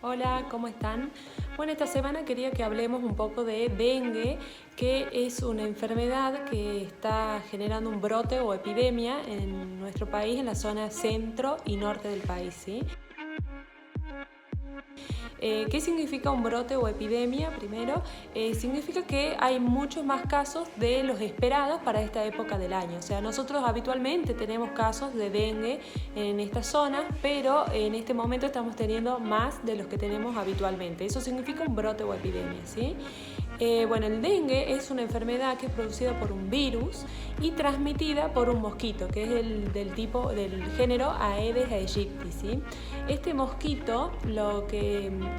Hola, ¿cómo están? Bueno, esta semana quería que hablemos un poco de dengue, que es una enfermedad que está generando un brote o epidemia en nuestro país, en la zona centro y norte del país, ¿sí? ¿Qué significa un brote o epidemia? Primero, significa que hay muchos más casos de los esperados para esta época del año. O sea, nosotros habitualmente tenemos casos de dengue en esta zona, pero en este momento estamos teniendo más de los que tenemos habitualmente. Eso significa un brote o epidemia, ¿sí? Bueno, el dengue es una enfermedad que es producida por un virus y transmitida por un mosquito, que es del género Aedes aegypti, ¿sí? Este mosquito,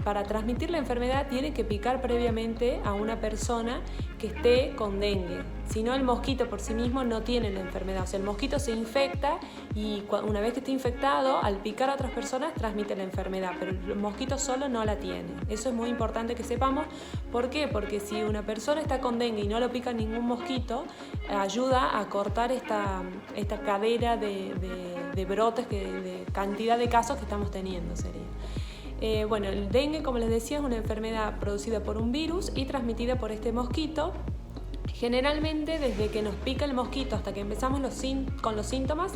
para transmitir la enfermedad, tiene que picar previamente a una persona que esté con dengue. Si no, el mosquito por sí mismo no tiene la enfermedad. O sea, el mosquito se infecta y una vez que esté infectado, al picar a otras personas, transmite la enfermedad, pero el mosquito solo no la tiene. Eso es muy importante que sepamos. ¿Por qué? Porque si una persona está con dengue y no lo pica ningún mosquito, ayuda a cortar esta cadena de brotes, de cantidad de casos que estamos teniendo, sería. Bueno, el dengue, como les decía, es una enfermedad producida por un virus y transmitida por este mosquito. Generalmente, desde que nos pica el mosquito hasta que empezamos con los síntomas,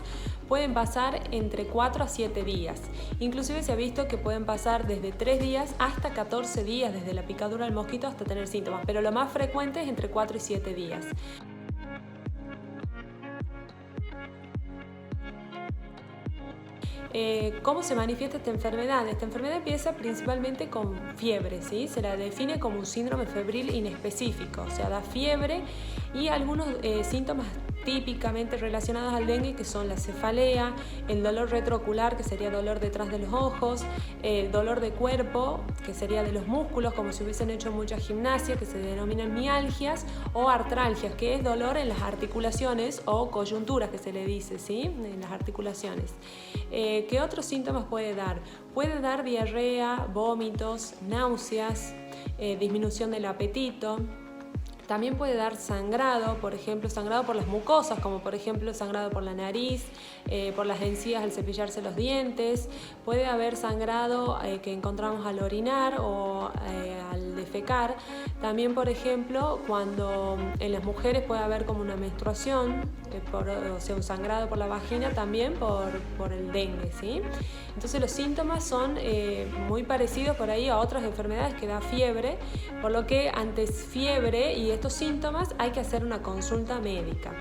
pueden pasar entre 4 a 7 días. Inclusive se ha visto que pueden pasar desde 3 días hasta 14 días desde la picadura del mosquito hasta tener síntomas, pero lo más frecuente es entre 4 y 7 días. ¿Cómo se manifiesta esta enfermedad? Esta enfermedad empieza principalmente con fiebre, ¿sí? Se la define como un síndrome febril inespecífico, o sea, da fiebre y algunos síntomas típicamente relacionados al dengue, que son la cefalea, el dolor retroocular, que sería dolor detrás de los ojos, dolor de cuerpo, que sería de los músculos, como si hubiesen hecho mucha gimnasia, que se denominan mialgias, o artralgias, que es dolor en las articulaciones o coyunturas, que se le dice, ¿sí? En las articulaciones. ¿Qué otros síntomas puede dar? Puede dar diarrea, vómitos, náuseas, disminución del apetito. También puede dar sangrado, por ejemplo, sangrado por las mucosas, como por ejemplo sangrado por la nariz, por las encías al cepillarse los dientes. Puede haber sangrado que encontramos al orinar o al defecar. También, por ejemplo, cuando en las mujeres puede haber como una menstruación, o sea, un sangrado por la vagina también por el dengue, ¿sí? Entonces los síntomas son muy parecidos por ahí a otras enfermedades que da fiebre, por lo que ante fiebre y estos síntomas hay que hacer una consulta médica.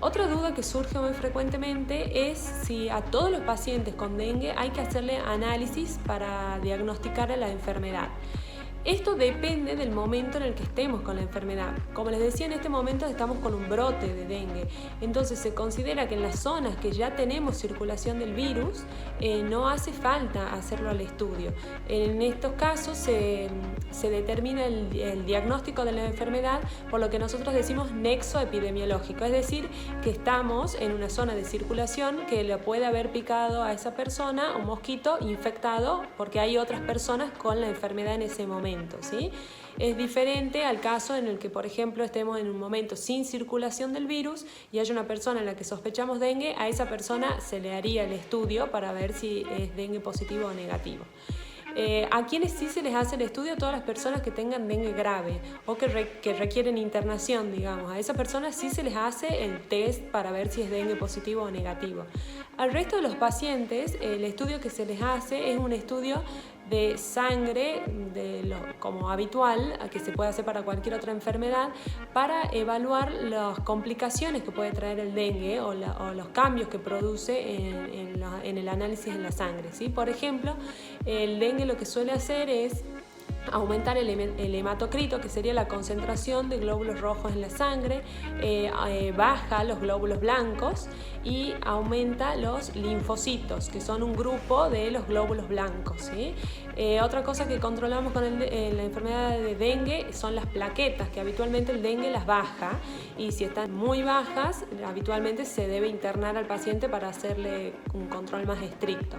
Otra duda que surge muy frecuentemente es si a todos los pacientes con dengue hay que hacerle análisis para diagnosticar la enfermedad. Esto depende del momento en el que estemos con la enfermedad. Como les decía, en este momento estamos con un brote de dengue. Entonces se considera que en las zonas que ya tenemos circulación del virus, no hace falta hacerlo al estudio. En estos casos se determina el diagnóstico de la enfermedad por lo que nosotros decimos nexo epidemiológico. Es decir, que estamos en una zona de circulación que le puede haber picado a esa persona un mosquito infectado porque hay otras personas con la enfermedad en ese momento. ¿Sí? Es diferente al caso en el que, por ejemplo, estemos en un momento sin circulación del virus y hay una persona en la que sospechamos dengue. A esa persona se le haría el estudio para ver si es dengue positivo o negativo. A quienes sí se les hace el estudio, a todas las personas que tengan dengue grave o que requieren internación, digamos. A esas personas sí se les hace el test para ver si es dengue positivo o negativo. Al resto de los pacientes, el estudio que se les hace es un estudio de sangre como habitual, que se puede hacer para cualquier otra enfermedad, para evaluar las complicaciones que puede traer el dengue o los cambios que produce en el análisis en la sangre, ¿sí? Por ejemplo, el dengue lo que suele hacer es aumentar el hematocrito, que sería la concentración de glóbulos rojos en la sangre, baja los glóbulos blancos y aumenta los linfocitos, que son un grupo de los glóbulos blancos, ¿sí? Otra cosa que controlamos con la enfermedad de dengue son las plaquetas, que habitualmente el dengue las baja, y si están muy bajas, habitualmente se debe internar al paciente para hacerle un control más estricto.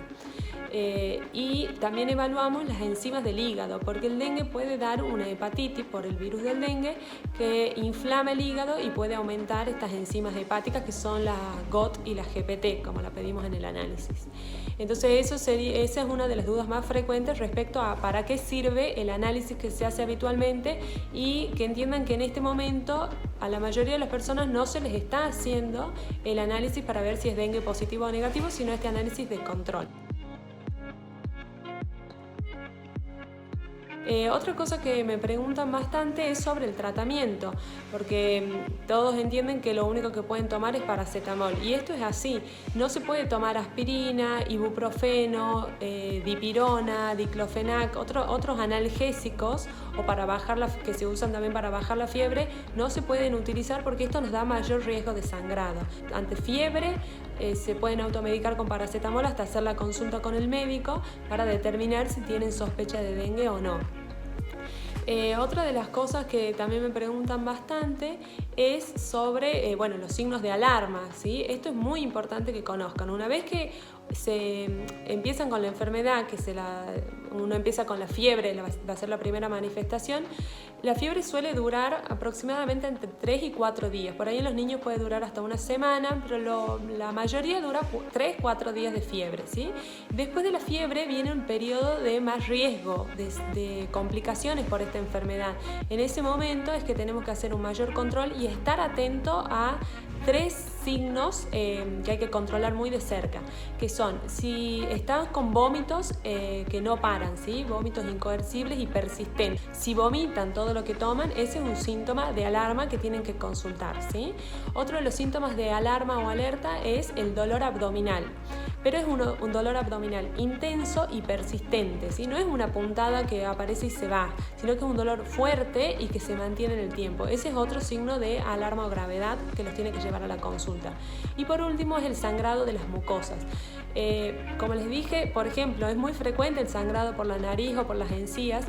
Y también evaluamos las enzimas del hígado, porque el el dengue puede dar una hepatitis por el virus del dengue que inflama el hígado y puede aumentar estas enzimas hepáticas que son la GOT y la GPT, como la pedimos en el análisis. Entonces esa es una de las dudas más frecuentes respecto a para qué sirve el análisis que se hace habitualmente, y que entiendan que en este momento a la mayoría de las personas no se les está haciendo el análisis para ver si es dengue positivo o negativo, sino este análisis de control. Otra cosa que me preguntan bastante es sobre el tratamiento, porque todos entienden que lo único que pueden tomar es paracetamol, y esto es así. No se puede tomar aspirina, ibuprofeno, dipirona, diclofenac, otros analgésicos o que se usan también para bajar la fiebre, no se pueden utilizar porque esto nos da mayor riesgo de sangrado. Ante fiebre se pueden automedicar con paracetamol hasta hacer la consulta con el médico para determinar si tienen sospecha de dengue o no. Otra de las cosas que también me preguntan bastante es sobre los signos de alarma, ¿sí? Esto es muy importante que conozcan. Una vez que se empiezan con la enfermedad, uno empieza con la fiebre, va a ser la primera manifestación. La fiebre suele durar aproximadamente entre 3 y 4 días. Por ahí en los niños puede durar hasta una semana, pero la mayoría dura 3-4 días de fiebre, ¿sí? Después de la fiebre viene un periodo de más riesgo, de complicaciones por esta enfermedad. En ese momento es que tenemos que hacer un mayor control y estar atento a 3 signos que hay que controlar muy de cerca, que son si están con vómitos que no paran, ¿sí? Vómitos incoercibles y persistentes. Si vomitan todo lo que toman, ese es un síntoma de alarma que tienen que consultar, ¿sí? Otro de los síntomas de alarma o alerta es el dolor abdominal, pero es un dolor abdominal intenso y persistente, ¿sí? No es una puntada que aparece y se va, sino que es un dolor fuerte y que se mantiene en el tiempo. Ese es otro signo de alarma o gravedad que los tiene que llevar a la consulta. Y por último es el sangrado de las mucosas. Como les dije, por ejemplo, es muy frecuente el sangrado por la nariz o por las encías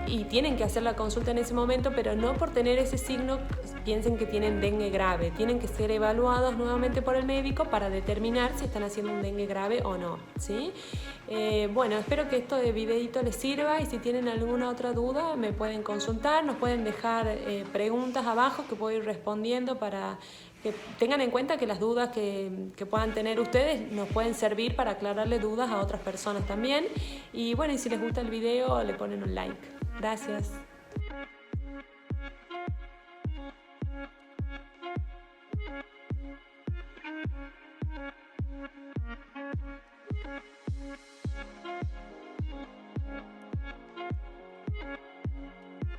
y tienen que hacer la consulta en ese momento, pero no por tener ese signo piensen que tienen dengue grave. Tienen que ser evaluados nuevamente por el médico para determinar si están haciendo un dengue grave o no, ¿sí? Espero que esto de videito les sirva, y si tienen alguna otra duda me pueden consultar, nos pueden dejar preguntas abajo que puedo ir respondiendo para que tengan en cuenta que las dudas que puedan tener ustedes nos pueden servir para aclararle dudas a otras personas también. Y si les gusta el video le ponen un like. Gracias.